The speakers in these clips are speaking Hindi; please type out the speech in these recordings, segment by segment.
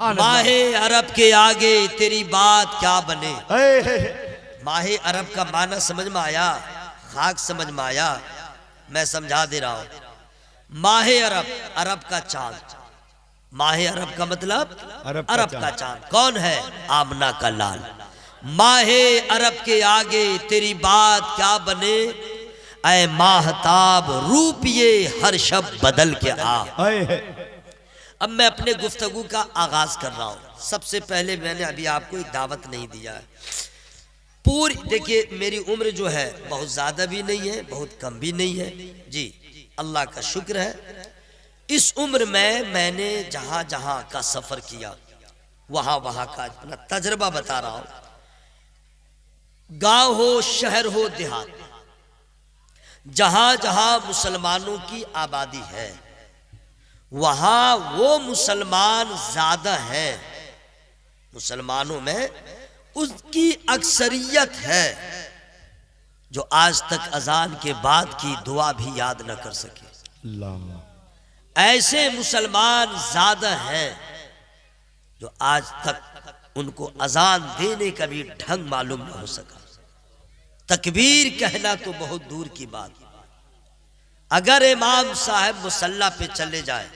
माहे अरब के आगे तेरी बात क्या बने। माहे अरब का माना समझ में आया, खाक समझ में आया, मैं समझा दे रहा हूं। माहे अरब, अरब का चांद। माहे अरब का मतलब अरब का चांद कौन है? आमना का लाल। माहे अरब के आगे तेरी बात क्या बने, ऐ माहताब रूप ये हर शब बदल के आ। अब मैं अपने गुफ्तगू का आगाज कर रहा हूं। सबसे पहले मैंने अभी आपको एक दावत नहीं दिया है पूरी। देखिए मेरी उम्र जो है बहुत ज्यादा भी नहीं है, बहुत कम भी नहीं है जी, अल्लाह का शुक्र है। इस उम्र में मैंने जहां जहां का सफर किया वहां वहां का अपना तजर्बा बता रहा हूं। गांव हो, शहर हो, देहात, जहां जहां मुसलमानों की आबादी है वहां वो मुसलमान ज्यादा है, मुसलमानों में उसकी अक्सरियत है जो आज तक अजान के बाद की दुआ भी याद न कर सके। ऐसे मुसलमान ज्यादा हैं जो आज तक उनको अजान देने का भी ढंग मालूम न हो सका। तकबीर कहना तो बहुत दूर की बात। अगर इमाम साहब मुसल्ला पे चले जाए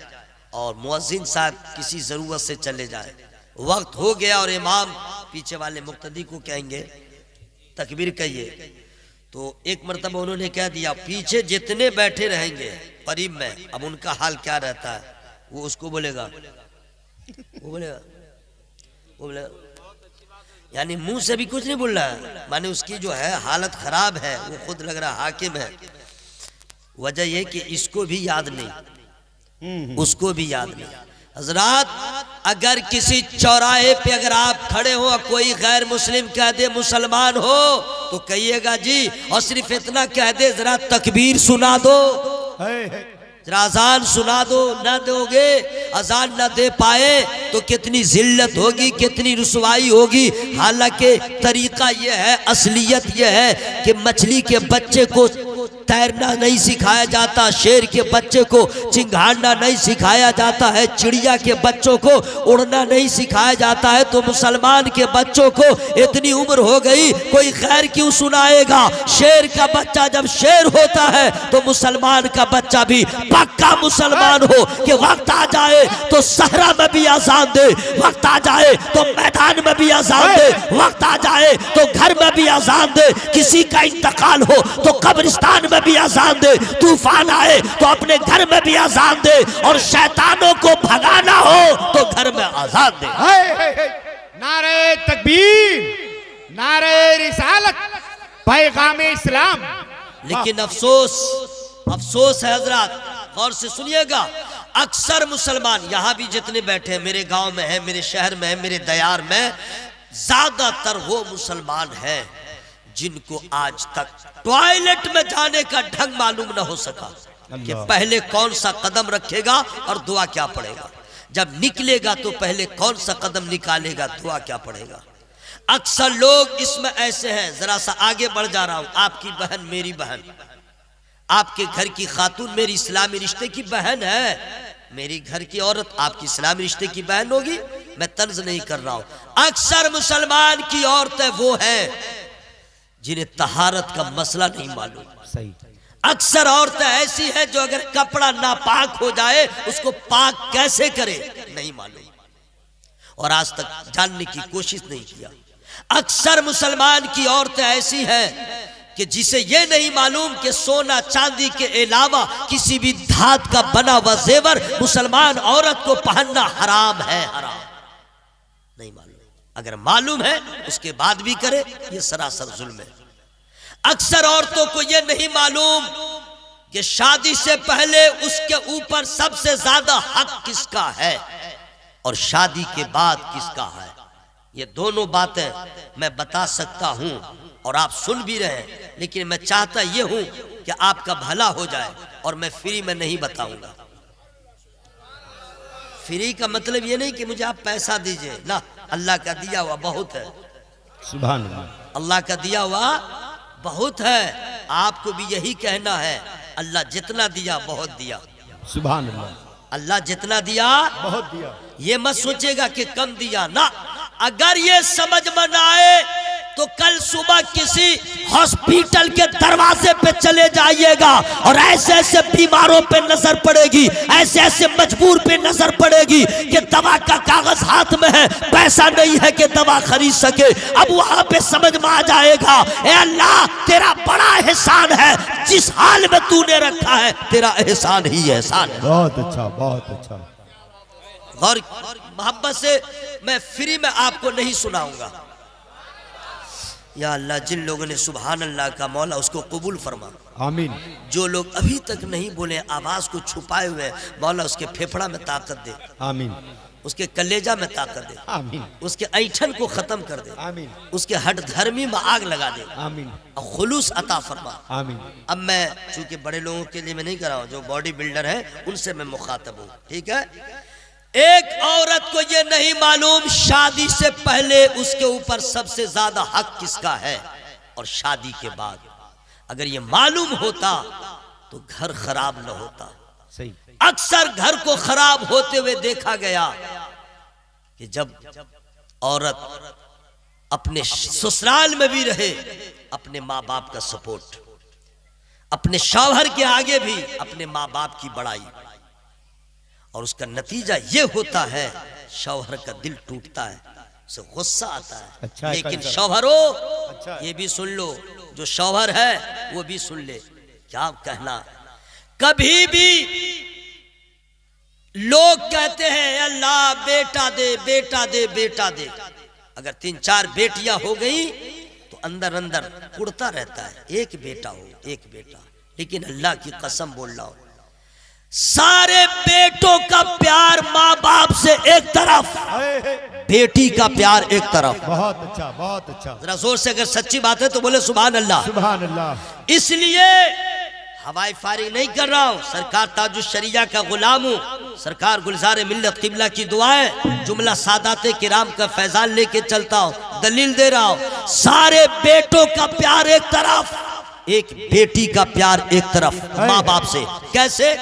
और मुअज्जिन साहब किसी जरूरत से चले जाए, वक्त हो गया और इमाम पीछे वाले मुक्तदी को कहेंगे तकबीर कहिए, तो एक मरतबा उन्होंने कह दिया, पीछे जितने बैठे रहेंगे करीब में, अब उनका हाल क्या रहता है, वो उसको बोलेगा, वो बोलेगा, वो बोलेगा, यानी मुंह से भी कुछ नहीं बोल रहा है, माने उसकी जो है हालत खराब है, वो खुद लग रहा हाकिम है। वजह यह कि इसको भी याद नहीं, उसको भी याद नहीं। हजरात, अगर किसी चौराहे पे अगर आप खड़े हो, कोई गैर मुस्लिम कह दे मुसलमान हो, तो कहिएगा जी, और सिर्फ इतना कह दे जरा तकबीर सुना दो, जरा अजान सुना दो। न दोगे, अजान न दे पाए तो कितनी जिल्लत होगी, कितनी रुसवाई होगी। हालांकि तरीका यह है, असलियत यह है कि मछली के बच्चे को तैरना नहीं सिखाया जाता, शेर के बच्चे को चिंगाड़ना नहीं सिखाया जाता है, चिड़िया के बच्चों को उड़ना नहीं सिखाया जाता है, तो मुसलमान के बच्चों को इतनी उम्र हो गई, कोई खैर क्यों सुनाएगा। शेर का बच्चा जब शेर होता है तो मुसलमान का बच्चा भी पक्का मुसलमान हो कि वक्त आ जाए तो सहरा में भी अजान दे, वक्त आ जाए तो मैदान में भी अजान दे, वक्त आ जाए तो घर में भी अजान दे, किसी का इंतकाल हो तो कब्रिस्तान में भी अजान दे, तूफान आए तो अपने घर में भी अजान दे, और शैतानों को भगाना हो तो घर में अजान दे। नारे तकबीर, नारे रिसालत, पैगाम इस्लाम। लेकिन अफसोस, अफसोस है हजरात, गौर से सुनिएगा, अक्सर मुसलमान यहाँ भी जितने बैठे हैं, मेरे गांव में है, मेरे शहर में है, मेरे दयार में, ज्यादातर वो मुसलमान हैं जिनको आज तक टॉयलेट में जाने का ढंग मालूम न हो सका कि पहले कौन सा कदम रखेगा और दुआ क्या पड़ेगा, जब निकलेगा तो पहले कौन सा कदम निकालेगा, दुआ क्या पड़ेगा। अक्सर लोग इसमें ऐसे हैं, जरा सा आगे बढ़ जा रहा हूं, आपकी बहन मेरी बहन, आपके घर की खातून मेरी इस्लामी रिश्ते की बहन है, मेरी घर की औरत आपकी इस्लामी रिश्ते की बहन होगी, मैं तर्ज नहीं कर रहा हूं। अक्सर मुसलमान की औरतें वो हैं जिन्हें तहारत का मसला नहीं मालूम। सही। अक्सर औरतें ऐसी हैं जो अगर कपड़ा नापाक हो जाए उसको पाक कैसे करे नहीं मालूम, और आज तक जानने की कोशिश नहीं किया। अक्सर मुसलमान की औरतें ऐसी हैं कि जिसे ये नहीं मालूम कि सोना चांदी के अलावा किसी भी धात का बना हुआ जेवर मुसलमान औरत को पहनना हराम है, हराम नहीं मालूम। अगर मालूम है उसके बाद भी करे, ये सरासर जुल्म है। अक्सर औरतों को यह नहीं मालूम कि शादी से पहले उसके ऊपर सबसे ज्यादा हक किसका है और शादी के बाद किसका है। ये दोनों बातें मैं बता सकता हूं और आप सुन भी रहे हैं, लेकिन मैं चाहता ये हूं कि आपका भला हो जाए, और मैं फ्री में नहीं बताऊंगा। फ्री का मतलब ये नहीं कि मुझे आप पैसा दीजिए ना, अल्लाह का दिया हुआ बहुत है, सुभान अल्लाह, अल्लाह का दिया हुआ बहुत है। आपको भी यही कहना है, अल्लाह जितना दिया बहुत दिया, सुभान अल्लाह, अल्लाह जितना दिया बहुत दिया। ये मत सोचेगा कि कम दिया ना। अगर ये समझ में ना आए तो कल सुबह किसी हॉस्पिटल के दरवाजे पे चले जाइएगा और ऐसे ऐसे बीमारों पे नजर पड़ेगी, ऐसे ऐसे मजबूर पे नजर पड़ेगी कि दवा का कागज हाथ में है, पैसा नहीं है कि दवा खरीद सके। अब वहां पे समझ में आ जाएगा, ए अल्लाह तेरा बड़ा एहसान है, जिस हाल में तूने रखा है तेरा एहसान ही एहसान है। बहुत अच्छा, बहुत अच्छा। और मोहब्बत से मैं फ्री में आपको नहीं सुनाऊंगा। या अल्लाह, जिन लोगों ने सुभान अल्लाह का मौला उसको कबूल फरमा। आमीन। जो लोग अभी तक नहीं बोले, आवाज को छुपाए हुए, मौला उसके फेफड़ा में ताकत दे, आमीन। उसके कलेजा में ताकत दे, आमीन। उसके ऐठन को खत्म कर दे, आमीन। उसके हट धर्मी में आग लगा दे, आमीन। और खुलूस अता फरमा। आमीन। अब मैं चूंकि बड़े लोगों के लिए मैं नहीं कर रहा हूँ, जो बॉडी बिल्डर है उनसे मैं मुखातब हूँ, ठीक है। एक औरत को ये नहीं मालूम शादी से पहले उसके ऊपर सबसे ज्यादा हक किसका है और शादी के बाद। अगर ये मालूम होता तो घर खराब न होता। सही। अक्सर घर को खराब होते हुए देखा गया कि जब औरत अपने ससुराल में भी रहे, अपने माँ बाप का सपोर्ट, अपने शौहर के आगे भी अपने माँ बाप की बड़ाई, और उसका नतीजा ये होता है शौहर का दिल टूटता है, उसे गुस्सा आता है। अच्छा, लेकिन अच्छा। शौहरों, अच्छा। ये भी सुन लो, जो शौहर है वो भी सुन ले, क्या कहना। कभी भी लोग कहते हैं अल्लाह बेटा दे, बेटा दे, बेटा दे। अगर 3-4 बेटियां हो गई तो अंदर अंदर कुड़ता रहता है, एक बेटा हो, एक बेटा। लेकिन अल्लाह की कसम बोल रहा हूं, सारे बेटों का प्यार माँ बाप से एक तरफ, बेटी का प्यार एक तरफ। बहुत अच्छा, बहुत अच्छा। जरा जोर से अगर सच्ची बात है तो बोले सुभान अल्लाह। सुभान अल्लाह। इसलिए हवाई फायरिंग नहीं कर रहा हूं, सरकार ताजुश शरिया का गुलाम हूं, सरकार गुलजार मिल्लत किबला की दुआएं, जुमला सादाते किराम का फैजान लेके चलता हूं, दलील दे रहा हूं। सारे बेटों का प्यार एक तरफ, एक बेटी का प्यार एक तरफ माँ बाप से। कैसे?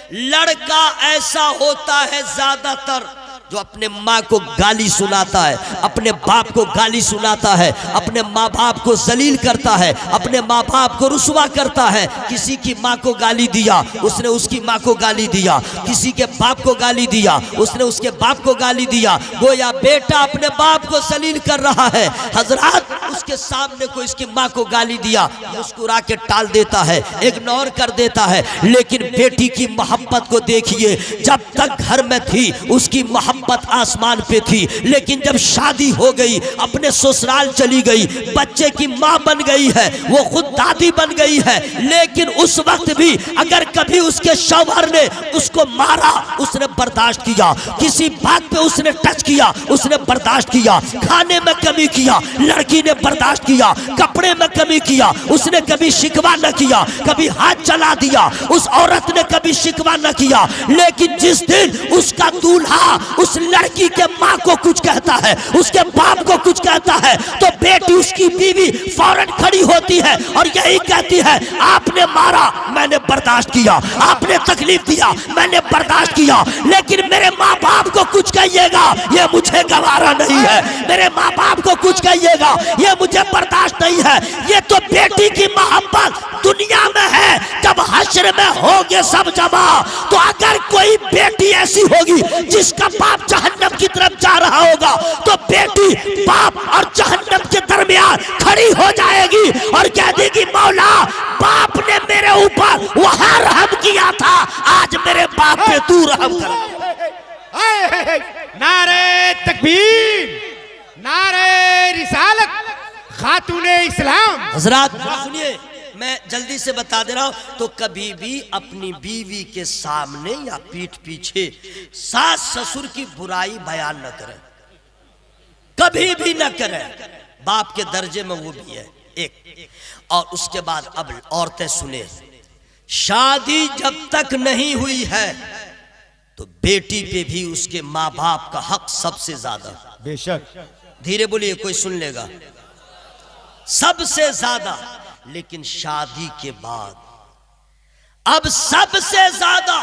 लड़का ऐसा होता है ज्यादातर जो अपने माँ को गाली सुनाता है, अपने बाप को गाली सुनाता है, अपने माँ बाप को जलील करता है, अपने माँ बाप को रुसवा करता है। किसी की माँ को गाली दिया, उसने उसकी माँ को गाली दिया, किसी के बाप को गाली दिया, उसने उसके बाप को गाली दिया। गोया बेटा अपने बाप को जलील कर रहा है। हजरात, उसके सामने को इसकी माँ को गाली दिया, मुस्कुरा के टाल देता है, इग्नोर कर देता है। लेकिन बेटी की मोहब्बत को देखिए, जब तक घर में थी उसकी मोहब्बत आसमान पे थी, लेकिन जब शादी हो गई, अपने ससुराल चली गई, बच्चे की माँ बन गई है, वो खुद दादी बन गई है। लेकिन उस वक्त भी अगर कभी उसके शौहर ने उसको मारा, उसने बर्दाश्त किया, किसी बात पे उसने टच किया, उसने बर्दाश्त किया, खाने में कमी किया, लड़की ने बर्दाश्त किया, कपड़े में कमी किया, उसने कभी शिकवा न किया, कभी हाथ चला दिया, उस औरत ने कभी शिकवा न किया। लेकिन जिस दिन उसका दूल्हा उस लड़की के माँ को कुछ कहता है, उसके बाप को कुछ कहता है, तो बेटी उसकी बीवी फौरन खड़ी होती है और यही कहती है, आपने मारा, मैंने बर्दाश्त किया, आपने तकलीफ दिया, मैंने बर्दाश्त किया, लेकिन मेरे माँ बाप को कुछ कहिएगा ये मुझे गवारा नहीं है, मेरे माँ बाप को कुछ कहिएगा ये मुझे बर्दाश्त नहीं है। ये तो बेटी की मोहब्बत दुनिया में है, जब हश्र में होंगे सब जमा, तो अगर कोई बेटी ऐसी होगी जिसका बाप जहन्नम की तरफ जा रहा होगा, तो बेटी बाप और जहन्नम के दरमियान खड़ी हो जाएगी और कह देगी, मौला बाप ने मेरे ऊपर वहां रहम किया था, आज मेरे बाप पे तू रहम कर। नारे तकबीर, नारे रिसालत, खातूने इस्लाम। हजरात सुनिए, मैं जल्दी से बता दे रहा हूं, तो कभी भी अपनी बीवी के सामने या पीठ पीछे सास ससुर की बुराई बयान न करें, कभी भी न करें। बाप के दर्जे में वो भी है एक। और उसके बाद अब औरतें सुने, शादी जब तक नहीं हुई है तो बेटी पे भी उसके माँ बाप का हक सबसे ज्यादा। बेशक। धीरे बोलिए, कोई सुन लेगा। सबसे ज्यादा। लेकिन शादी के बाद अब सबसे ज्यादा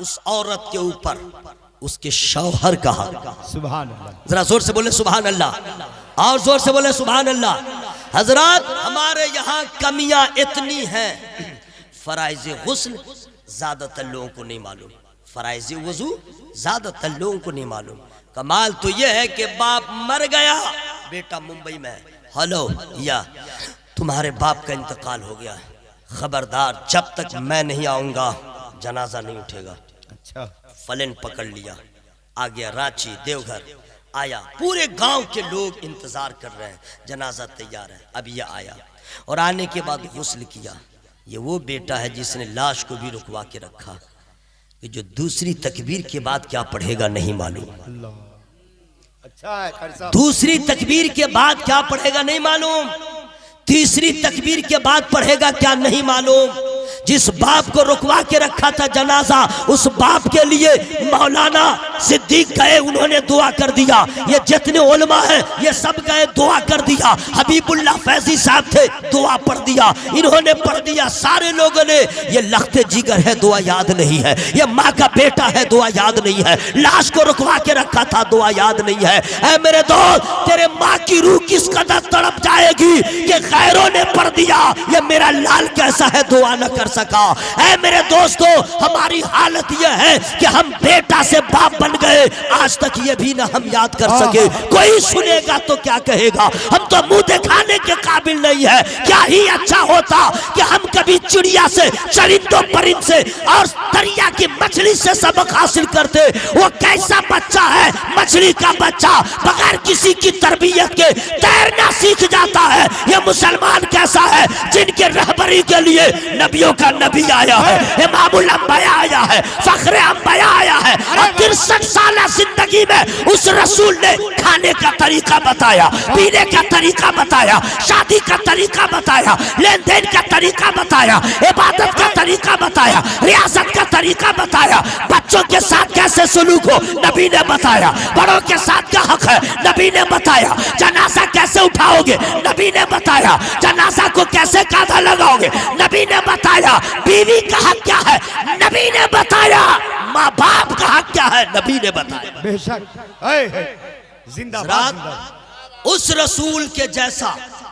उस औरत के ऊपर उसके शौहर कहा, सुभान अल्लाह, जरा जोर से बोले सुभान अल्लाह, और जोर से बोले सुभान अल्लाह। हजरात, हमारे यहाँ कमियां इतनी हैं, फराइज गुस्ल ज्यादातर लोगों को नहीं मालूम, फराइज वजू ज्यादातर लोगों को नहीं मालूम। कमाल तो यह है कि बाप मर गया, बेटा मुंबई में, हेलो या तुम्हारे बाप का इंतकाल हो गया, खबरदार जब तक मैं नहीं आऊंगा जनाजा नहीं उठेगा। अच्छा, फलन पकड़ लिया, आ गया रांची, देवघर आया, पूरे गांव के लोग इंतजार कर रहे हैं, जनाजा तैयार है। अब ये आया और आने के बाद गुस्ल किया। ये वो बेटा है जिसने लाश को भी रुकवा के रखा कि जो दूसरी तकबीर के बाद क्या पढ़ेगा नहीं मालूम। अल्लाह, अच्छा है खैर साहब। दूसरी तकबीर के बाद क्या पढ़ेगा नहीं मालूम, तीसरी तकबीर के बाद पढ़ेगा क्या नहीं मालूम। जिस बाप को रुकवा के रखा था जनाजा, उस बाप के लिए मौलाना सिद्दीक गए, उन्होंने दुआ कर दिया। ये जितने उलमा हैं ये सब गए, दुआ कर दिया। हबीबुल्लाह फैजी साहब थे, दुआ पढ़ दिया, इन्होंने पढ़ दिया, सारे लोगों ने। ये लखते जिगर है, दुआ याद नहीं है। ये माँ का बेटा है, दुआ याद नहीं है। लाश को रुकवा के रखा था, दुआ याद नहीं है। ऐ मेरे दोस्त, तेरे माँ की रूह किस कदर तड़प जाएगी कि गैरों ने पढ़ दिया, ये मेरा लाल कैसा है, दुआ न कर सका। ऐ मेरे दोस्तों, हमारी हालत यह है कि हम बेटा से बाप बन गए, आज तक ये भी ना हम याद कर सके। कोई सुनेगा तो क्या कहेगा, हम तो मुंह दिखाने के काबिल नहीं है। क्या ही अच्छा होता कि हम कभी चिड़िया से, चरिंदों परिंद से और दरिया की मछली से सबक हासिल करते। वो कैसा बच्चा है, मछली का बच्चा, बगैर किसी की तरबियत के तैरना सीख जाता है। ये मुसलमान कैसा है, जिनके रहबरी के लिए नबियों का नबी आया है, इमामुल अंबिया आया है, फखरे अंबिया आया है, और 63 साल जिंदगी में उस रसूल ने खाने का तरीका बताया, पीने का तरीका बताया, शादी का तरीका बताया, लेन देन का तरीका बताया, इबादत का तरीका बताया, रियासत का तरीका बताया, बच्चों के साथ कैसे सलूक हो नबी ने बताया, बड़ों के साथ क्या हक है नबी ने बताया, जनाजा कैसे उठाओगे नबी ने बताया, जनाजा को कैसे कांधा लगाओगे नबी ने बताया, बीवी का हक क्या है नबी ने बताया, माँ बाप का हक क्या है नबी ने बताया। बेशक, जिंदाबाद, जिंदाबाद। उस रसूल के जैसा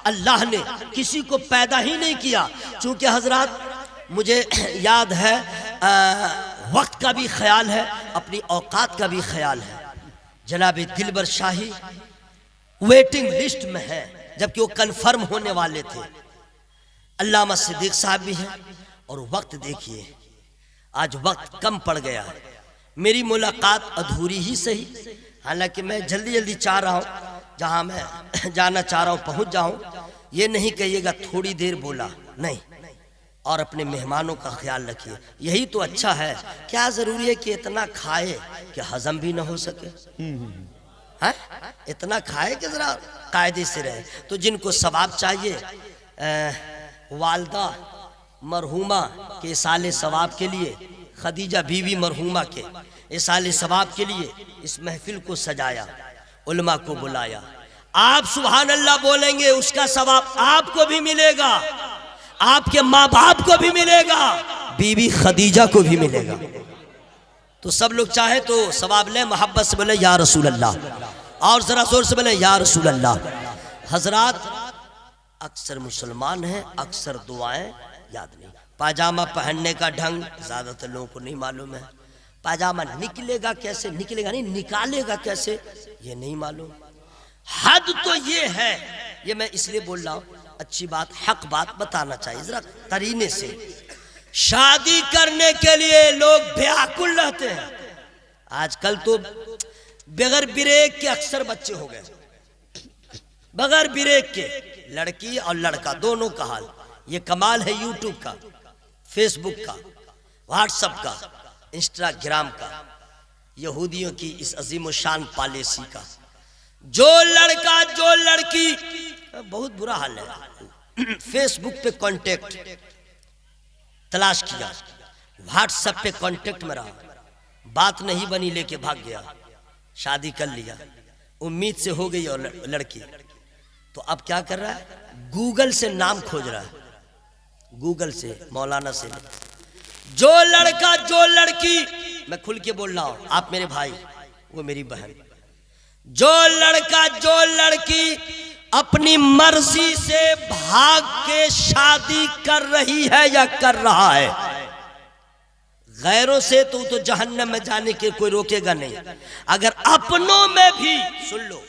अल्लाह ने किसी को पैदा ही नहीं किया। चूंकि हजरात, मुझे याद है, वक्त का भी ख्याल है, अपनी औकात का भी ख्याल है। जनाब दिलबर शाही वेटिंग लिस्ट में है, जबकि वो कन्फर्म होने वाले थे। अल्लामा सिद्दीक साहब भी हैं। और वक्त देखिए, आज वक्त कम पड़ गया है। मेरी मुलाकात अधूरी ही सही, हालांकि मैं जल्दी जल्दी चाह रहा हूँ, जहाँ मैं जाना चाह रहा हूँ पहुँच जाऊँ। ये नहीं कहिएगा थोड़ी देर बोला, नहीं। और अपने मेहमानों का ख्याल रखिए, यही तो अच्छा है। क्या ज़रूरी है कि इतना खाए कि हजम भी ना हो सके, है? इतना खाए कि ज़रा कायदे से रहे। तो जिनको सवाब चाहिए, वालदा मरहूमा के इसाले सवाब के लिए, खदीजा बीवी मरहूमा के इसाले सवाब के लिए इस महफिल को सजाया, उलमा को बुलाया। आप सुभान अल्लाह बोलेंगे, उसका सवाब आपको भी मिलेगा, आपके माँ बाप को भी मिलेगा, बीवी खदीजा को भी मिलेगा। तो सब लोग चाहे तो सवाब ले, मोहब्बत से बोले या रसूल अल्लाह, और जरा जोर से बोले या रसूल अल्लाह। हजरात, अक्सर मुसलमान हैं, अक्सर दुआएं याद नहीं। पाजामा पहनने का ढंग ज्यादातर लोगों को नहीं मालूम है। पाजामा निकलेगा कैसे, निकलेगा नहीं, निकालेगा कैसे, ये नहीं मालूम। हद तो ये है, ये मैं इसलिए बोल रहा हूँ, अच्छी बात, हक बात बताना चाहिए जरा करीने से। शादी करने के लिए लोग बेअकुल रहते हैं। आजकल तो बगैर ब्रेक के अक्सर बच्चे हो गए, बगैर ब्रेक के, लड़की और लड़का दोनों का हाल। ये कमाल है यूट्यूब का, फेसबुक का, व्हाट्सएप का, इंस्टाग्राम का, यहूदियों की इस अजीम शान पॉलिसी का। जो लड़का जो लड़की, बहुत बुरा हाल है। फेसबुक पे कांटेक्ट तलाश किया, व्हाट्सएप पे कांटेक्ट में रहा, बात नहीं बनी लेके भाग गया, शादी कर लिया, उम्मीद से हो गई और लड़की। तो अब क्या कर रहा है, गूगल से नाम खोज रहा है, गूगल से, मौलाना से। जो लड़का जो लड़की मैं खुल के बोल रहा हूं, आप मेरे भाई, वो मेरी बहन, जो लड़का जो लड़की अपनी मर्जी से भाग के शादी कर रही है या कर रहा है गैरों से, तो जहन्नम में जाने के कोई रोकेगा नहीं। अगर अपनों में भी, सुन लो,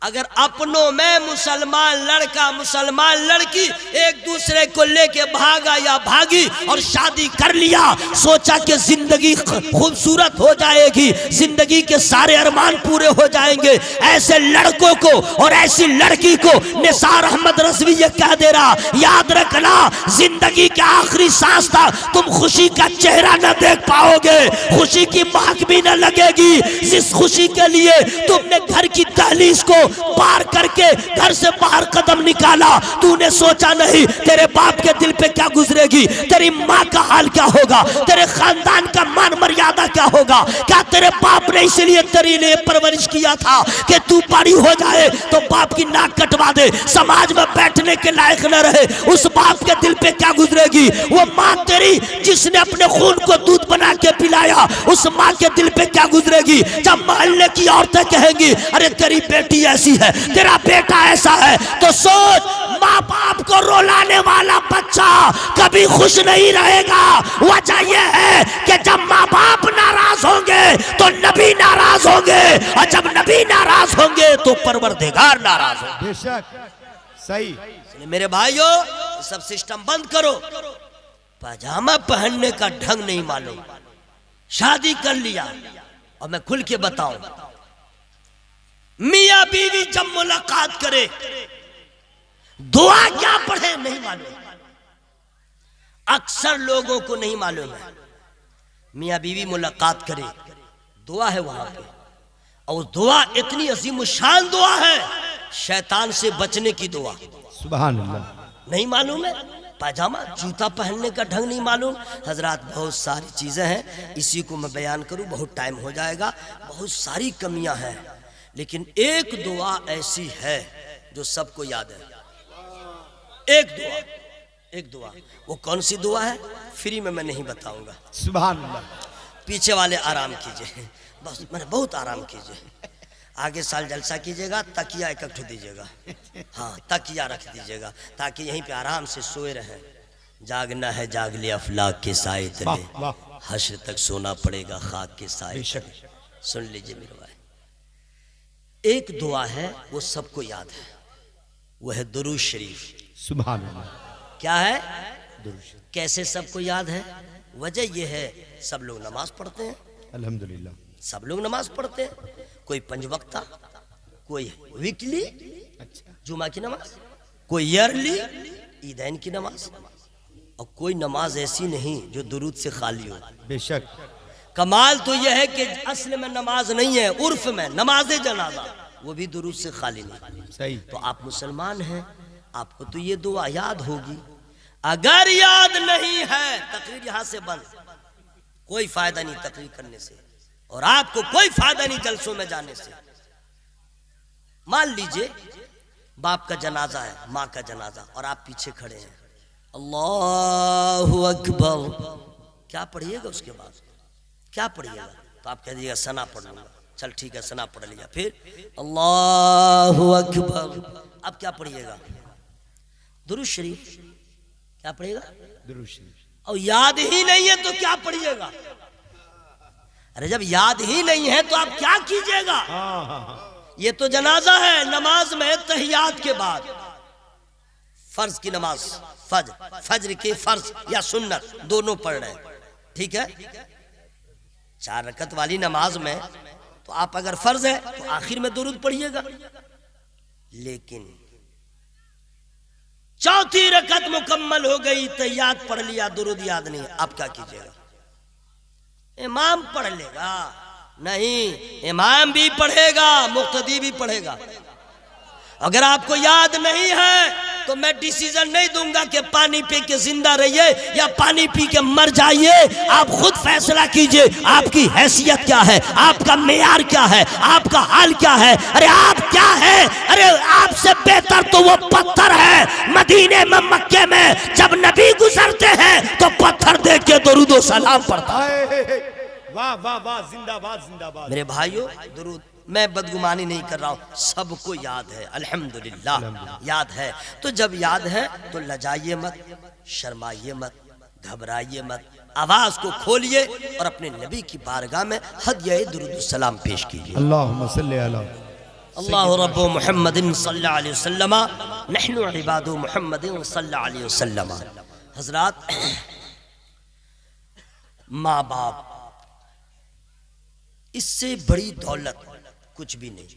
अगर अपनों में मुसलमान लड़का मुसलमान लड़की एक दूसरे को लेके भागा या भागी और शादी कर लिया, सोचा कि जिंदगी खूबसूरत हो जाएगी, जिंदगी के सारे अरमान पूरे हो जाएंगे, ऐसे लड़कों को और ऐसी लड़की को निसार अहमद रज़वी ये कह दे रहा, याद रखना जिंदगी के आखिरी सांस तक तुम खुशी का चेहरा न देख पाओगे, खुशी की महक भी न लगेगी। जिस खुशी के लिए तुमने घर की दहलीज को पार करके घर से बाहर कदम निकाला, तूने सोचा नहीं तेरे बाप के दिल पे क्या गुजरेगी, तेरी माँ का हाल क्या होगा, तेरे खानदान का मान मर्यादा क्या होगा। क्या तेरे बाप ने इसलिए तेरी लिए परवरिश किया था कि तू बड़ी हो जाए तो बाप की नाक कटवा दे, समाज में बैठने के लायक न रहे, उस बाप के दिल पे क्या गुजरेगी। वो माँ तेरी जिसने अपने खून को दूध बना के पिलाया, उस माँ के दिल पे क्या गुजरेगी। जब मोहल्ले की औरतें कहेंगी अरे तेरी बेटी ऐसी है, तेरा बेटा ऐसा है, तो सोच माँ बाप को रुलाने वाला बच्चा कभी खुश नहीं रहेगा। वजह यह है कि जब माँ बाप नाराज होंगे तो नबी नाराज होंगे, और जब नबी नाराज होंगे तो परवरदिगार नाराज होंगे। बेशक सही। मेरे भाइयों, सब सिस्टम बंद करो। पजामा पहनने का ढंग नहीं मालूम, शादी कर लिया। और मैं खुल के बताऊं, मियां बीवी जब मुलाकात करे दुआ क्या पढ़े नहीं मालूम, अक्सर लोगों को नहीं मालूम है। मियां बीवी मुलाकात करे, दुआ है वहां पे, और दुआ इतनी अजीम शान दुआ है, शैतान से बचने की दुआ। सुभान अल्लाह। नहीं मालूम है, पायजामा जूता पहनने का ढंग नहीं मालूम। हजरात बहुत सारी चीजें हैं, इसी को मैं बयान करूं बहुत टाइम हो जाएगा, बहुत सारी कमियां हैं, लेकिन एक दुआ ऐसी है जो सबको याद है। एक दुआ, वो कौन सी दुआ है फ्री में मैं नहीं बताऊंगा। सुभान अल्लाह। पीछे वाले आराम कीजिए, बस मैंने बहुत आराम कीजिए। आगे साल जलसा कीजिएगा, तकिया इकट्ठा दीजिएगा, हाँ तकिया रख दीजिएगा, ताकि यहीं पे आराम से सोए रहें। जागना है जाग लिया अफलाक के साए तले, हश्र तक सोना पड़ेगा खाक के साए। सुन लीजिए मेरे भाई, एक दुआ है वो सबको याद है, वो है दुरूद शरीफ। सुभान अल्लाह। क्या है दुरूद शरीफ? कैसे सबको याद है? वजह यह है सब लोग नमाज पढ़ते हैं, अल्हम्दुलिल्लाह सब लोग नमाज पढ़ते हैं, कोई पंजवक्ता, कोई वीकली जुमा की नमाज, कोई ईयरली ईदैन की नमाज, और कोई नमाज ऐसी नहीं जो दुरूद से खाली हो। बेशक। कमाल तो यह है कि असल में नमाज नहीं है, उर्फ में नमाज जनाजा, वो भी दुरूद से खाली नहीं। सही। तो आप मुसलमान हैं, आपको तो ये दुआ याद होगी। अगर याद नहीं है, तकरीर यहां से बंद, कोई फायदा नहीं तकरीर करने से, और आपको कोई फायदा नहीं जलसों में जाने से। मान लीजिए बाप का जनाजा है, माँ का जनाजा, और आप पीछे खड़े हैं, अल्लाहु अकबर, क्या पढ़िएगा उसके बाद? क्या पढ़िएगा? तो आप कह दीजिएगा सना पढ़ लूंगा। चल ठीक है, सना पढ़ लिया, फिर अल्लाहु अकबर। अब क्या पढ़िएगा? दुरूद शरीफ। क्या पढ़िएगा? दुरूद शरीफ। और याद ही नहीं है तो क्या पढ़िएगा? अरे जब याद ही नहीं है तो आप क्या कीजिएगा? ये तो जनाजा है, नमाज में तहियात के बाद फर्ज की नमाज, फज्र के फर्ज या सुन्नत दोनों पढ़ रहे हैं, ठीक है। 4 रकत वाली नमाज में तो आप अगर फर्ज है तो आखिर में दुरूद पढ़िएगा, लेकिन 4थी रकत मुकम्मल हो गई, तहियात पढ़ लिया, दुरूद याद नहीं, आप क्या कीजिएगा? इमाम पढ़ लेगा? नहीं, इमाम भी पढ़ेगा, मुक्तदी भी पढ़ेगा। अगर आपको याद नहीं है तो मैं डिसीजन नहीं दूंगा कि पानी पी के जिंदा रहिए या पानी पी के मर जाइए। आप खुद फैसला कीजिए, आपकी हैसियत क्या है, आपका मेयार क्या है, आपका हाल क्या है। अरे आप क्या है? अरे आपसे बेहतर तो वो पत्थर है। मदीने में, मक्के में जब नबी गुजरते हैं तो पत्थर देख के दुरूद व सलाम पढ़ता है। वाह वाह वाह, जिंदाबाद जिंदाबाद। मेरे भाइयों दुरूद, मैं बदगुमानी नहीं कर रहा हूँ, सबको याद है अल्हम्दुलिल्लाह, याद है। तो जब याद है तो लजाइए मत, शर्माइए मत, घबराइए मत, आवाज को खोलिए और अपने नबी की बारगाह में हदिया दुरूद सलाम पेश कीजिए। अल्लाहुम्मा सल्ली अला अल्लाहु रब्बु मुहम्मदिन सल्लल्लाहु अलैहि वसल्लम नहनु इबादु मुहम्मदिन सल्लल्लाहु अलैहि वसल्लम। हजरात, माँ बाप, इससे बड़ी दौलत कुछ भी नहीं।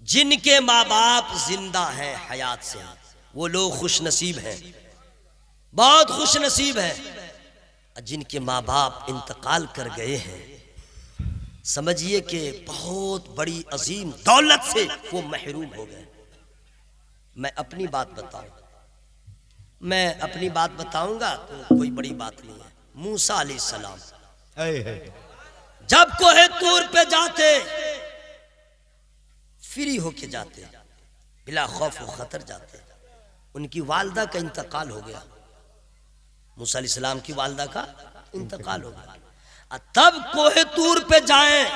जिनके माँ बाप जिंदा हैं, हयात से हैं, वो लोग खुश नसीब हैं, बहुत खुश नसीब हैं। जिनके माँ बाप इंतकाल कर गए हैं, समझिए कि बहुत बड़ी अजीम दौलत से वो महरूम हो गए। मैं अपनी बात बताऊंगा तो कोई बड़ी बात नहीं है। मूसा अलैहिस्सलाम जब कोहे तूर पे जाते, फ्री होके जाते, बिला खौफ व खतर जाते, उनकी वालदा का इंतकाल हो गया। मूसा अलैहिस्सलाम की वालदा का इंतकाल हो गया। तब कोहे तूर पे जाएं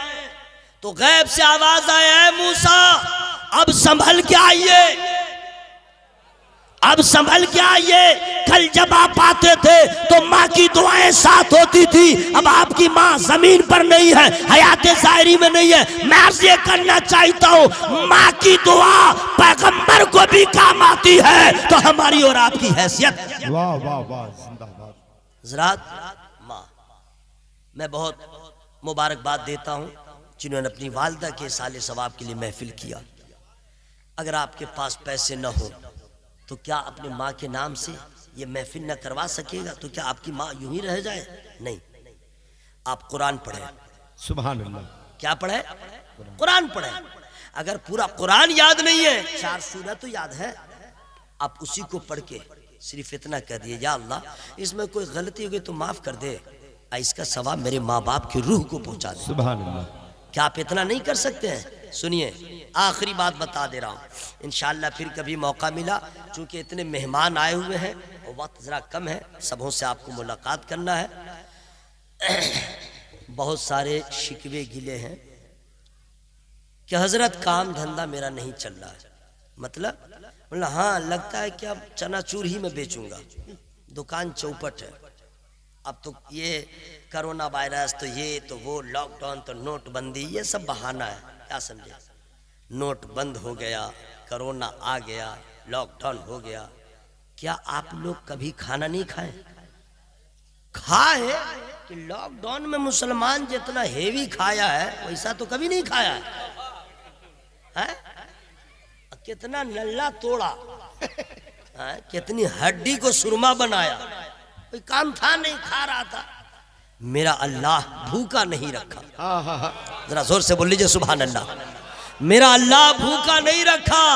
तो गैब से आवाज आए, है मूसा अब संभल के आइए, अब संभल के आइए। कल जब आप आते थे तो माँ की दुआएं साथ होती थी, अब आपकी माँ जमीन पर नहीं है, हयात ज़ाहिरी में नहीं है। मैं अर्ज़ ये करना चाहता हूँ, माँ की दुआ पैगंबर को भी काम आती है, तो हमारी और आपकी हैसियत। वाह वाह वाह, जिंदाबाद। हज़रात, माँ, मैं बहुत मुबारकबाद देता हूँ जिन्होंने अपनी वालदा के साले सवाब के लिए महफिल किया। अगर आपके पास पैसे न हो तो क्या अपने माँ के नाम से ये महफिल न करवा सकेगा? तो क्या आपकी माँ यूं ही रह जाए? नहीं, आप कुरान पढ़ें। सुभान अल्लाह। क्या पढ़े? कुरान पढ़े। अगर पूरा कुरान याद नहीं है, 4 सूरह तो याद है, आप उसी को पढ़ के सिर्फ इतना कह दिए, या अल्लाह इसमें कोई गलती हो गई तो माफ कर दे, इसका सवाब मेरे माँ बाप की रूह को पहुंचा दे। सुभान अल्लाह। क्या आप इतना नहीं कर सकते हैं? सुनिए, आखिरी बात बता दे रहा हूँ, इंशाअल्लाह फिर कभी मौका मिला, चूंकि इतने मेहमान आए हुए हैं और वक्त ज़रा कम है, सबों से आपको मुलाकात करना है। बहुत सारे शिकवे गिले हैं कि हजरत काम धंधा मेरा नहीं चल रहा है। मतलब हाँ, लगता है कि अब चनाचूर ही में बेचूंगा, दुकान चौपट है। अब तो ये कोरोना वायरस, तो ये तो वो लॉकडाउन, तो नोटबंदी, ये सब बहाना है। क्या समझे? नोट बंद हो गया, कोरोना आ गया, लॉकडाउन हो गया। क्या आप लोग कभी खाना नहीं खाए? खाए कि लॉकडाउन में मुसलमान जितना हेवी खाया है वैसा तो कभी नहीं खाया है? कितना नल्ला तोड़ा है? कितनी हड्डी को सुरमा बनाया, कोई काम था नहीं, खा रहा था। मेरा अल्लाह भूखा नहीं रखा। जरा जोर से बोल लीजिए सुभान अल्लाह। मेरा अल्लाह भूखा नहीं रखा।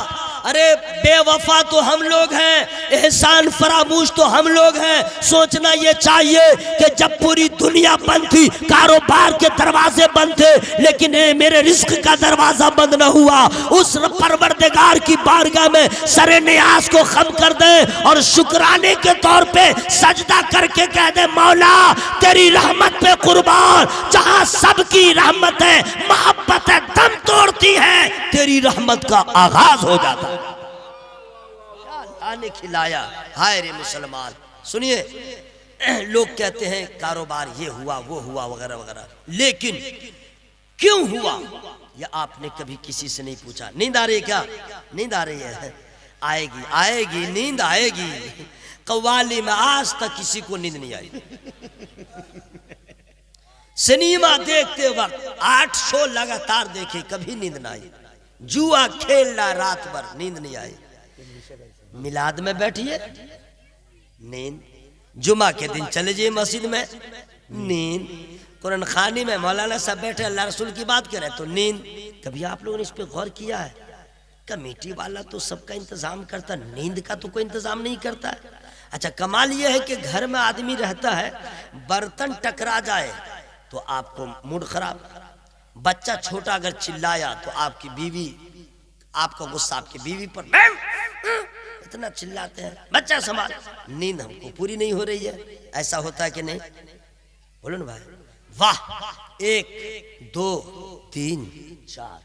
अरे बेवफा तो हम लोग हैं, एहसान फरामूश तो हम लोग हैं। सोचना ये चाहिए कि जब पूरी दुनिया बंद थी, कारोबार के दरवाजे बंद थे, लेकिन मेरे रिस्क का दरवाजा बंद न हुआ। उस परवरदिगार की बारगाह में सरे नियाज को खम कर दे और शुक्राने के तौर पे सजदा करके कह दे, मौला तेरी रहमत पे कुर्बान, जहां सबकी रहमत है, मोहब्बत है, दम तोड़ती है, तेरी रहमत का आगाज हो जाता है। आने खिलाया। हाय रे मुसलमान, सुनिए, लोग कहते हैं कारोबार ये हुआ वो हुआ वगैरह वगैरह, लेकिन क्यों हुआ ये आपने कभी किसी से नहीं पूछा। नींद आ रही है क्या? नींद आ रही है? आएगी आएगी, नींद आएगी। कव्वाली में आज तक किसी को नींद नहीं आई। सिनेमा देखते वक्त 8 शो लगातार देखे, कभी नींद ना आई। जुआ खेलना रात भर, नींद नहीं आई। मिलाद में बैठिए, नींद। जुमा के दिन चले जाइए मस्जिद में, नींद। कुरान खानी में मौलाना साहब बैठे अल्लाह रसूल की बात करें तो नींद। कभी आप लोगों ने इस पे गौर किया है? कमेटी वाला तो सबका इंतजाम करता, नींद का तो कोई इंतजाम नहीं करता है। अच्छा, कमाल यह है कि घर में आदमी रहता है, बर्तन टकरा जाए तो आपको मूड खराब, बच्चा छोटा अगर चिल्लाया तो आपकी बीवी, आपका गुस्सा आपकी बीवी पर, इतना चिल्लाते हैं, बच्चा संभाल। नींद हमको पूरी नहीं हो रही है, ऐसा होता है कि नहीं? बोलो ना भाई। वाह, 1 2 3 4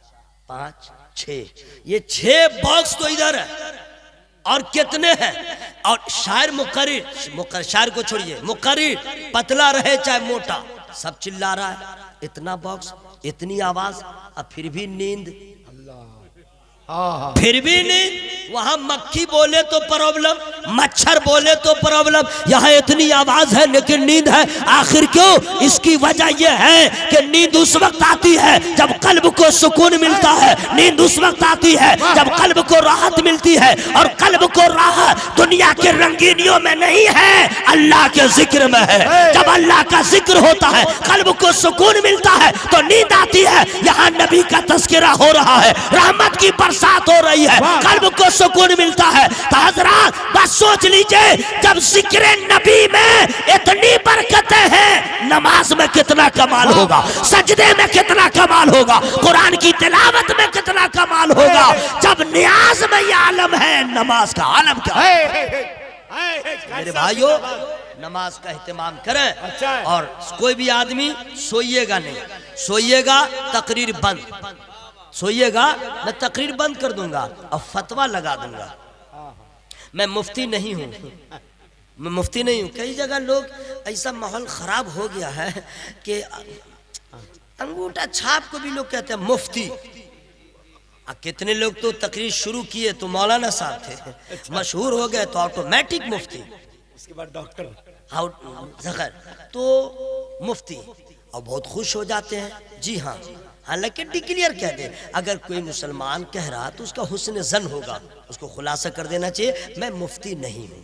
5 6, ये 6 बॉक्स तो इधर है और कितने हैं। और शायर मुकर्रिर, शायर को छोड़िए, मुकर्रिर पतला रहे चाहे मोटा, सब चिल्ला रहा है। इतना बॉक्स, इतनी आवाज, अब फिर भी नींद, फिर भी नींद। वहां मक्खी बोले तो प्रॉब्लम, मच्छर बोले तो प्रॉब्लम, यहाँ इतनी आवाज है लेकिन नींद है। आखिर क्यों? इसकी वजह यह है कि नींद उस वक्त आती है जब कल्ब को सुकून मिलता है। नींद उस वक्त आती है जब कल्ब को राहत मिलती है, और कल्ब को राहत दुनिया के रंगीनियों में नहीं है, अल्लाह के जिक्र में है। जब अल्लाह का जिक्र होता है, कल्ब को सुकून मिलता है तो नींद आती है। यहाँ नबी का तज़किरा हो रहा है, रहमत की बरसात हो रही है, कल्ब को सुकून मिलता है। तो हजरात बस सोच लीजिए, जब जिक्र नबी में इतनी बरकतें हैं, नमाज में कितना कमाल होगा, सजदे में कितना कमाल होगा, कुरान की तिलावत में कितना कमाल होगा। जब नियाज में ये आलम है, नमाज का आलम क्या है? मेरे भाइयों, नमाज का एहतमाम करें। अच्छा, और कोई भी आदमी सोइएगा नहीं, सोइएगा तकरीर बंद, सोइएगा मैं तकरीर बंद कर दूंगा और फतवा लगा दूंगा। मैं मुफ्ती नहीं हूँ, मैं मुफ्ती नहीं हूँ। कई जगह लोग, ऐसा माहौल खराब हो गया है कि अंगूठा छाप को भी लोग कहते हैं मुफ्ती। कितने लोग तो तकरीर शुरू किए तो मौलाना साहब थे, मशहूर हो गए तो ऑटोमेटिक मुफ्ती, इसके बाद डॉक्टर, तो मुफ्ती, और बहुत खुश हो जाते हैं। जी हाँ, हालांकि डिक्लेयर कह दे, अगर कोई मुसलमान कह रहा तो उसका हुस्न जन होगा, उसको खुलासा कर देना चाहिए, मैं मुफ्ती नहीं हूँ,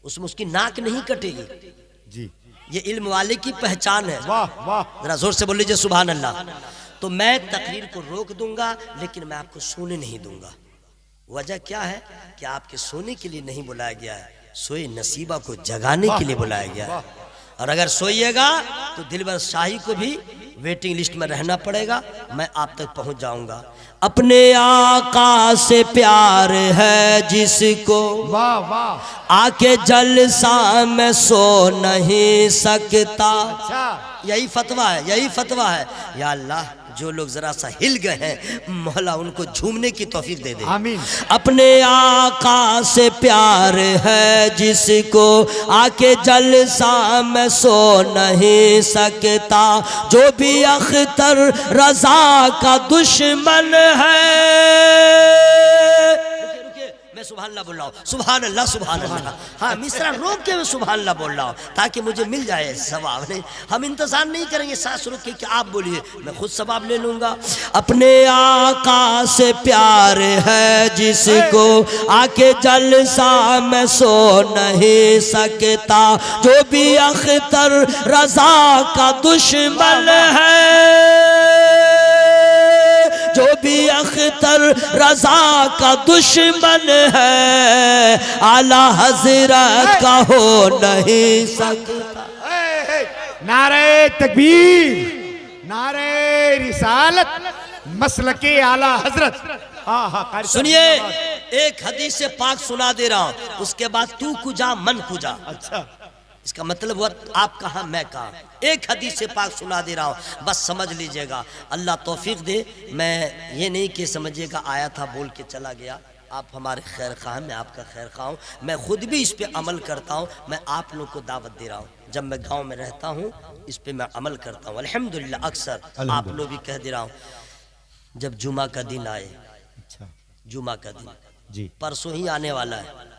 उसमें उसकी नाक नहीं कटेगी जी, ये इल्म वाले की पहचान है। वाह वाह, जरा जोर से बोल लीजिए सुभान अल्लाह। तो मैं तकरीर को रोक दूंगा, लेकिन मैं आपको सोने नहीं दूंगा। वजह क्या है कि आपके सोने के लिए नहीं बुलाया गया है, सोए नसीबा को जगाने के लिए बुलाया गया है। और अगर सोइएगा तो दिलबर शाही को भी वेटिंग लिस्ट में रहना पड़ेगा, मैं आप तक पहुंच जाऊंगा। अपने आका से प्यार है जिसको, वाह वाह, आके जलसा में सो नहीं सकता। यही फतवा है, यही फतवा है। या अल्लाह, जो लोग जरा सा हिल गए हैं, मौला उनको झूमने की तौफीक दे दे, आमीन। अपने आका से प्यार है जिसको, आके जलसा में सो नहीं सकता। जो भी अख्तर रजा का दुश्मन है, मैं सुभान अल्लाह बोल रहा हूँ, सुभान अल्लाह सुभान अल्लाह। हाँ, मिसरा रोक के मैं सुभान अल्लाह बोल रहा हूँ ताकि मुझे मिल जाए सवाब। नहीं, हम इंतजार नहीं करेंगे सांस रोक के कि आप बोलिए, मैं खुद सवाब ले लूंगा। अपने आका से प्यार है जिसको, आके जलसा में सो नहीं सकता। जो भी अख्तर रजा का दुश्मन है, जो भी अख्तर रजा का दुश्मन है, आला हजरत का हो नहीं सकता। नारे तकबीर, नारे रिसालत, मसलके आला हजरत। सुनिए, एक हदीस से पाक सुना दे रहा हूं, उसके बाद तू कुजा मन कुजा। अच्छा, इसका मतलब हुआ आप कहाँ मैं कहाँ। एक हदीस से पाक सुना दे रहा हूँ, बस समझ लीजिएगा, अल्लाह तौफीक दे। मैं ये नहीं कि समझिएगा आया था बोल के चला गया। आप हमारे खैर खा, मैं आपका खैर खा हूँ, मैं खुद भी इस पे अमल करता हूँ। मैं आप लोग को दावत दे रहा हूँ, जब मैं गांव में रहता हूँ इस पे मैं अमल करता हूँ अल्हम्दुलिल्लाह। अक्सर आप लोग भी कह दे रहा हूँ, जब जुमा का दिन आए, अच्छा, जुमा का दिन जी परसों ही आने वाला है,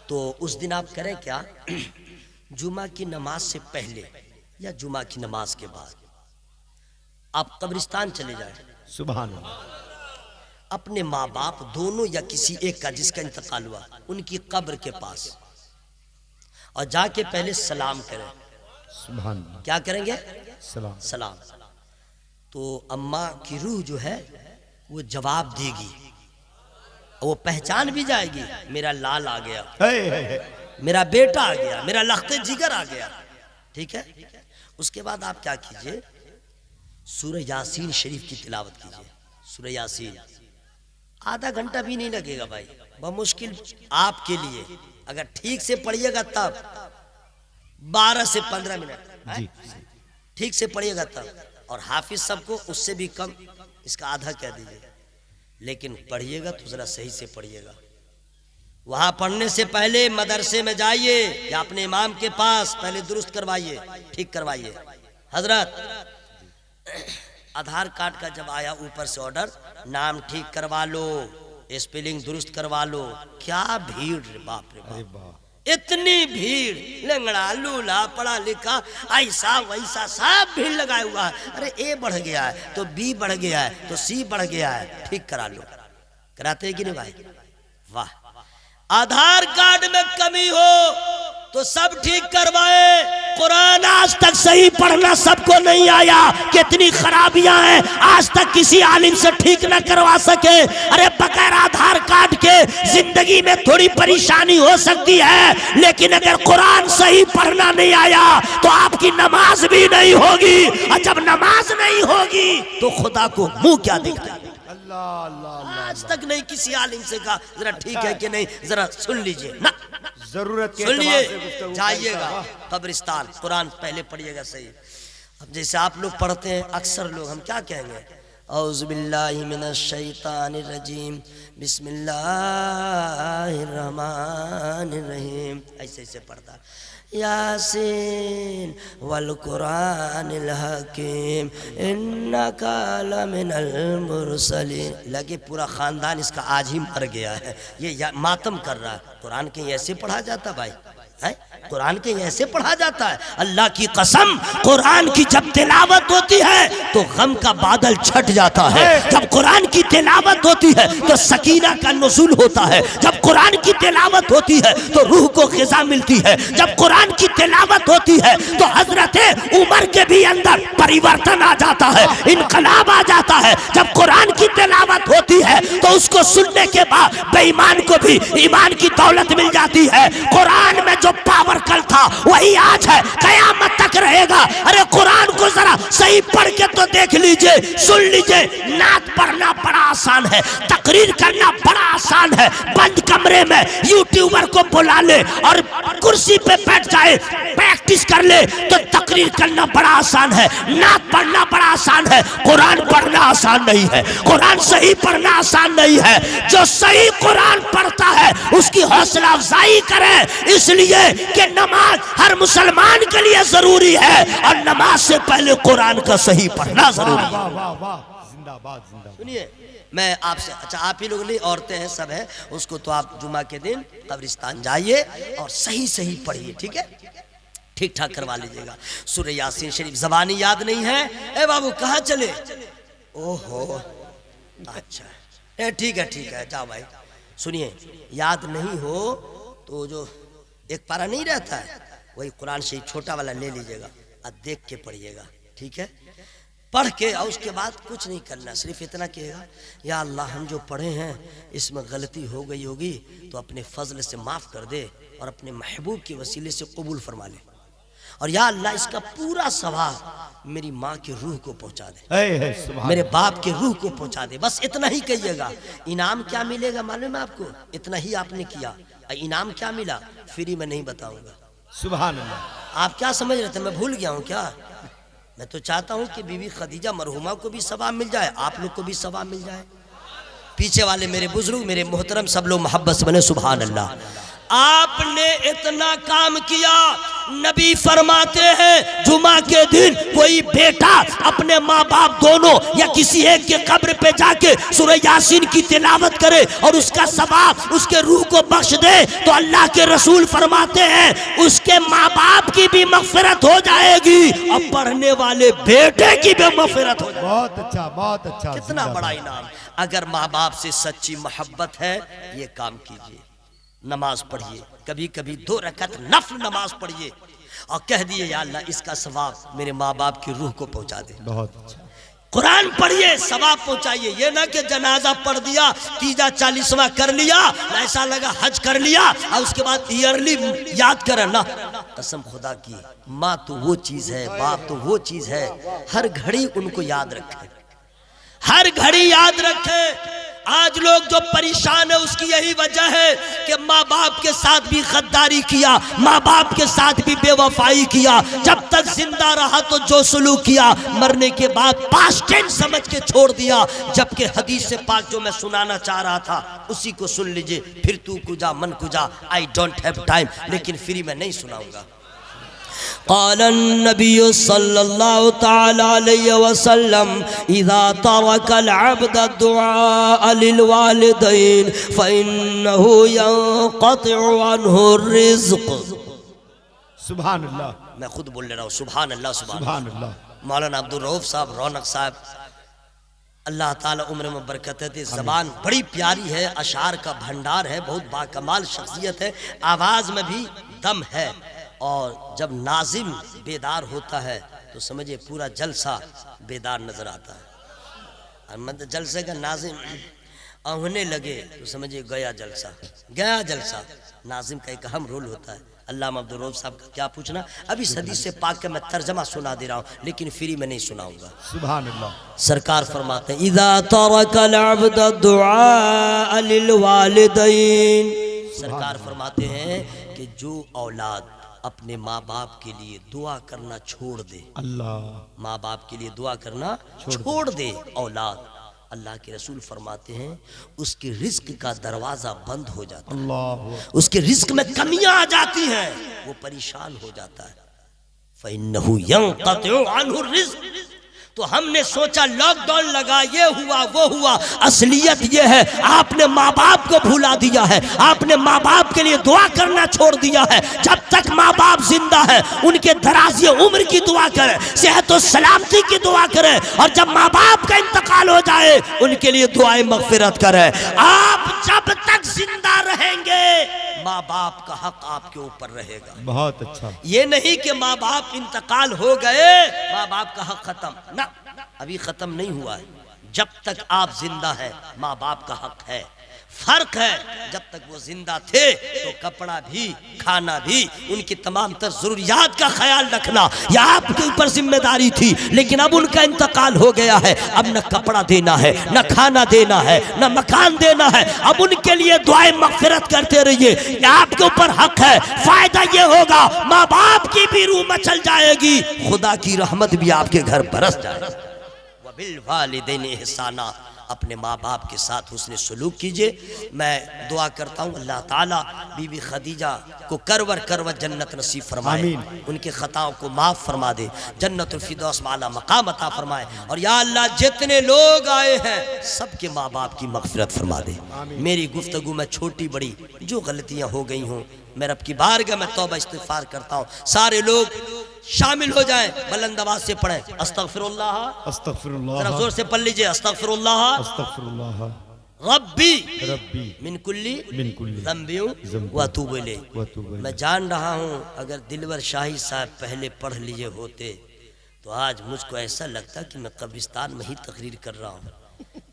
तो उस दिन आप करें क्या, जुमा की नमाज से पहले या जुमा की नमाज के बाद आप कब्रिस्तान चले जाएं। सुभान अल्लाह। अपने माँ बाप दोनों या किसी एक का जिसका इंतकाल हुआ, उनकी कब्र के पास, और जाके पहले सलाम करें। सुभान अल्लाह। क्या करेंगे? सलाम। सलाम। तो अम्मा की रूह जो है वो जवाब देगी, वो पहचान भी जाएगी, मेरा लाल आ गया, मेरा बेटा आ गया, मेरा लख्ते जिगर आ गया। ठीक है, उसके बाद आप क्या कीजिए, सूरह यासीन शरीफ की तिलावत कीजिए। सूरह यासीन आधा घंटा भी नहीं लगेगा भाई, बहुत मुश्किल आपके लिए, अगर ठीक से पढ़िएगा तब 12 से 15 मिनट। जी ठीक से पढ़िएगा तब। और हाफिज सबको उससे भी कम, इसका आधा कह दीजिए, लेकिन पढ़िएगा तो जरा सही से पढ़िएगा। वहां पढ़ने से पहले मदरसे में जाइए या अपने इमाम के पास पहले दुरुस्त करवाइए, ठीक करवाइए। हजरत आधार कार्ड का जब आया ऊपर से ऑर्डर, नाम ठीक करवा लो, स्पेलिंग दुरुस्त करवा लो, क्या भीड़ रे बाप रे अरे बाप, वाह इतनी भीड़, लंगड़ा लूला पढ़ा लिखा ऐसा वैसा सब भीड़ लगाया हुआ है। अरे ए बढ़ गया है तो बी बढ़ गया है तो सी बढ़ गया है, ठीक करा लो। कराते हैं कि नहीं भाई? वाह। आधार कार्ड में कमी हो तो सब ठीक करवाए। कुरान आज तक सही पढ़ना सबको नहीं आया, कितनी खराबियां हैं, आज तक किसी आलिम से ठीक न करवा सके। अरे बगैर आधार कार्ड के जिंदगी में थोड़ी परेशानी हो सकती है, लेकिन अगर कुरान सही पढ़ना नहीं आया तो आपकी नमाज भी नहीं होगी, और जब नमाज नहीं होगी तो खुदा को मुंह क्या दिखाएगा? अल्लाह अल्लाह आज तक नहीं किसी आलिम से कहा जरा ठीक है कि नहीं, जरा सुन लीजिए ना, जरूरत के सुनिए, जाइएगा कब्रिस्तान, कुरान पहले पढ़िएगा सही। अब जैसे आप लोग पढ़ते हैं अक्सर लोग, हम क्या कहेंगे, औज़ु बिल्लाहि मिनश शैतानिर रजीम, बिस्मिल्लाहिर रहमानिर रहीम, ऐसे ऐसे पढ़ता। यासीन वल कुरानिल हकीम इन्नका लमिनल मुरसलीन। लगे पूरा खानदान इसका आज ही मर गया है, ये मातम कर रहा है। कुरान के ऐसे पढ़ा जाता भाई है? कुरान के ऐसे पढ़ा जाता है? अल्लाह की कसम, कुरान की जब तिलावत होती है तो गम का बादल छट जाता है। जब कुरान की तिलावत होती है तो सकीना का नुज़ूल होता है। जब कुरान की तिलावत होती है तो रूह को ग़िज़ा मिलती है। जब कुरान की तिलावत होती है तो हजरत उमर के भी अंदर परिवर्तन आ जाता है, इनकलाब आ जाता है। जब कुरान की तिलावत होती है तो उसको सुनने के बाद बेईमान को भी ईमान की दौलत मिल जाती है। कुरान में जो पावर कल था वही आज है, कयामत तक रहेगा। अरे कुरान को जरा सही पढ़ के तो देख लीजिए, सुन लीजिए। नात पढ़ना बड़ा आसान है, तकरीर करना बड़ा आसान है। बंद कमरे में यूट्यूबर को बुला ले और कुर्सी पे बैठ जाए, प्रैक्टिस कर ले तो तकरीर करना बड़ा आसान है। नात पढ़ना बड़ा आसान है, कुरान पढ़ना आसान नहीं है। कुरान सही पढ़ना आसान नहीं है। जो सही कुरान पढ़ता है उसकी हौसला अफजाई करे, इसलिए कि नमाज हर मुसलमान के लिए जरूरी है, और नमाज से पहले कुरान का सही पढ़ना जरूरी है। वाह वाह वाह, जिंदाबाद जिंदाबाद। सुनिए, मैं आपसे, अच्छा आप ही लोग नहीं, औरतें हैं, सब है, उसको तो आप जुमा के दिन कब्रिस्तान जाइए और सही सही पढ़िए, ठीक है? ठीक ठाक करवा लीजिएगा। सूरह यासीन शरीफ ज़बानी याद नहीं है? ए बाबू कहाँ चले? ओहो, अच्छा ठीक है, जाओ भाई। सुनिए, याद नहीं हो तो जो एक पारा नहीं रहता है, वही कुरान शरीफ छोटा वाला ले लीजिएगा और देख के पढ़िएगा, ठीक है? पढ़ के और उसके बाद कुछ नहीं करना, सिर्फ इतना कहेगा, या अल्लाह हम जो पढ़े हैं इसमें गलती हो गई होगी तो अपने फजल से माफ़ कर दे और अपने महबूब के वसीले से कबूल फरमा ले, और या अल्लाह इसका पूरा सवाब मेरी माँ की रूह को पहुँचा दे, मेरे बाप के रूह को पहुँचा दे। बस इतना ही कहिएगा। इनाम क्या मिलेगा मालूम है आपको? इतना ही आपने किया, इनाम क्या मिला फ्री में नहीं बताऊंगा। सुभान अल्लाह। आप क्या समझ रहे थे मैं भूल गया हूँ क्या? मैं तो चाहता हूँ कि बीवी खदीजा मरहुमा को भी सवाब मिल जाए, आप लोग को भी सवाब मिल जाए। पीछे वाले मेरे बुजुर्ग, मेरे मोहतरम, सब लोग मोहब्बत से बने सुभान अल्लाह। आपने इतना काम किया, नबी फरमाते हैं जुमा के दिन कोई बेटा अपने माँ बाप दोनों या किसी एक के कब्र पे जाके सूरह यासीन की तिलावत करे और उसका सवाब उसके रूह को बख्श दे तो अल्लाह के रसूल फरमाते हैं उसके माँ बाप की भी मगफिरत हो जाएगी और पढ़ने वाले बेटे की भी मगफिरत हो जाएगी। बहुत अच्छा, बहुत अच्छा। कितना बड़ा इनाम। अगर माँ बाप से सच्ची मोहब्बत है, ये काम कीजिए। नमाज पढ़िए, कभी कभी 2 रकात नफल नमाज पढ़िए और कह दिए या अल्लाह इसका सवाब मेरे माँ बाप की रूह को पहुंचा दे। बहुत अच्छा। कुरान पढ़िए, सवाब पहुंचाइए। ये ना कि जनाजा पढ़ दिया, तीजा 40वां कर लिया, ऐसा लगा हज कर लिया और उसके बाद ईयरली याद करें ना। कसम खुदा की, माँ तो वो चीज है, बाप तो वो चीज है, हर घड़ी उनको याद रखे, हर घड़ी याद रखे। आज लोग जो परेशान है उसकी यही वजह है कि माँ बाप के साथ भी गद्दारी किया, माँ बाप के साथ भी बेवफाई किया। जब तक जिंदा रहा तो जो सुलूक किया, मरने के बाद पास्ट टेंस समझ के छोड़ दिया। जबकि हदीस से पाक जो मैं सुनाना चाह रहा था उसी को सुन लीजिए। फिर तू कुजा मन कुजा, आई डोंट हैव टाइम, लेकिन फ्री में नहीं सुनाऊंगा। क़ाल नबी सल्लल्लाहु तआला अलैहि वसल्लम इज़ा तरकल अब्द दुआ लिल वालिदैन फ़इन्नहु यंक़तिउ अन्हु रिज़्क़। सुभान अल्लाह। मैं खुद बोल ले रहा हूँ, सुभान अल्लाह सुभान अल्लाह। मौलाना अब्दुल रऊफ साहब, रौनक साहब, अल्लाह ताला उम्र में बरकत दे। ज़बान बड़ी प्यारी है, अशार का भंडार है, बहुत बाकमाल शख्सियत है, आवाज़ में भी दम है। और जब नाजिम बेदार होता है तो समझिए पूरा जलसा बेदार नजर आता है। और मतलब जलसे का नाजिम होने लगे तो समझिए गया जलसा, गया जलसा। नाजिम का एक अहम रोल होता है। अल्लामा अब्दुल रऊफ साहब का क्या पूछना। अभी हदीस से पाक का मैं तर्जमा सुना दे रहा हूँ, लेकिन फ्री में नहीं सुनाऊंगा। सुभान अल्लाह। सरकार फरमाते हैं इज़ा तरकल अब्द दुआ लिल वालिदैन। सरकार फरमाते हैं कि जो औलाद अपने माँ बाप के लिए दुआ करना छोड़ दे, अल्लाह, माँ बाप के लिए दुआ करना छोड़ दे औलाद, अल्लाह के रसूल फरमाते हैं उसके रिस्क का दरवाजा बंद हो जाता है, अल्लाह, उसके रिस्क में कमियां आ जाती हैं, वो परेशान हो जाता है। फ़इन्नहु यंक़तिउ अन्हु रिज़्क़। तो हमने सोचा लॉकडाउन लगा, ये हुआ वो हुआ। असलियत ये है आपने माँ बाप को भुला दिया है, आपने माँ बाप के लिए दुआ करना छोड़ दिया है। जब तक माँ बाप जिंदा है उनके दराज़ी उम्र की दुआ करें, सेहत और सलामती की दुआ करें, और जब माँ बाप का इंतकाल हो जाए उनके लिए दुआएं मग़फ़िरत करें। आप जब तक जिंदा रहेंगे माँ बाप का हक आपके ऊपर रहेगा। बहुत अच्छा। ये नहीं कि माँ बाप इंतकाल हो गए माँ बाप का हक खत्म, ना, अभी खत्म नहीं हुआ है। जब तक आप जिंदा है माँ बाप का हक है। फर्क है जब तक वो जिंदा थे तो कपड़ा भी, खाना भी, उनकी तमाम तर जरूरियात का ख्याल रखना यह आपके ऊपर जिम्मेदारी थी। लेकिन अब उनका इंतकाल हो गया है, अब न कपड़ा देना है, न खाना देना है, न मकान देना है। अब उनके लिए दुआएं मग़फ़िरत करते रहिए, यह आपके ऊपर हक है। फायदा ये होगा माँ बाप की भी रूह मचल जाएगी, खुदा की रहमत भी आपके घर बरस जाएगी। वबिल वालिदैन इहसाना, अपने माँ बाप के साथ हुस्न सलूक कीजिए। मैं दुआ करता हूँ अल्लाह ताला बीबी खदीजा को करवर करवर जन्नत नसीब फरमाए, उनके ख़ताओं को माफ़ फरमा दे, जन्नतुल फिरदौस माला मकाम अता फरमाए। और या अल्लाह जितने लोग आए हैं सबके माँ बाप की मग़फ़िरत फरमा दे। मेरी गुफ्तगू में छोटी बड़ी जो गलतियाँ हो गई हों मैं रब की बारगाह में तौबा इस्तिग़फ़ार करता हूँ। सारे लोग शामिल हो जाएं, बुलंद आवाज़ से पढ़ें अस्तग़फ़िरुल्लाह, अस्तग़फ़िरुल्लाह, जरा जोर से पढ़ लीजिए अस्तग़फ़िरुल्लाह अस्तग़फ़िरुल्लाह रब्बी रब्बी मिन कुल्ली ज़ंबि व अतूबु इलैह। मैं जान रहा हूँ अगर दिलवर शाही साहब पहले पढ़ लिए होते तो आज मुझको ऐसा लगता कि मैं कब्रिस्तान में ही तकरीर कर रहा हूँ,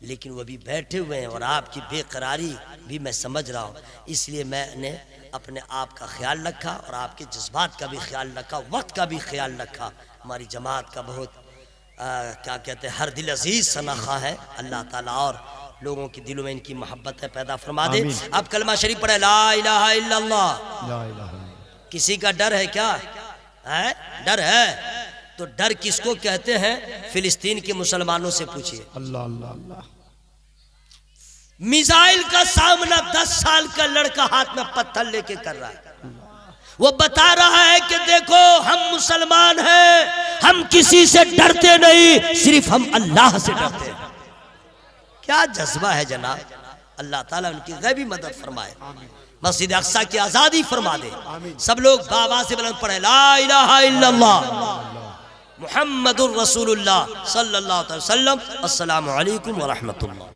लेकिन वो भी बैठे हुए हैं और आपकी बेकरारी भी मैं समझ रहा हूँ। इसलिए मैंने अपने आप का ख्याल रखा और आपके जज्बात का भी ख्याल रखा, वक्त का भी ख्याल रखा। हमारी जमात का बहुत क्या कहते हैं हर दिल अजीज सनाखा है। अल्लाह ताला और लोगों के दिलों में इनकी मोहब्बत है पैदा फरमा दे। अब कलमा शरीफ पढ़े ला इलाहा इल्लल्लाह। किसी का डर है क्या है? डर है तो डर किसको कहते हैं? फिलिस्तीन के मुसलमानों से पूछिए। अल्लाह अल्लाह अल्लाह। मिसाइल का सामना 10 साल का लड़का हाथ में पत्थर लेके कर रहा है, वो बता रहा है कि देखो हम मुसलमान हैं, हम किसी से डरते नहीं, सिर्फ हम अल्लाह से डरते हैं। क्या जज्बा है जनाब। अल्लाह ताला उनकी गैबी मदद फरमाए, मस्जिद अक्सा की आजादी फरमा दे। सब लोग बाबा से बुलंद पढ़े ला इलाहा इल्लल्लाह मुहम्मदुर रसूलुल्लाह सल्लल्लाहु अलैहि वसल्लम। अस्सलामु अलैकुम व रहमतुल्लाह।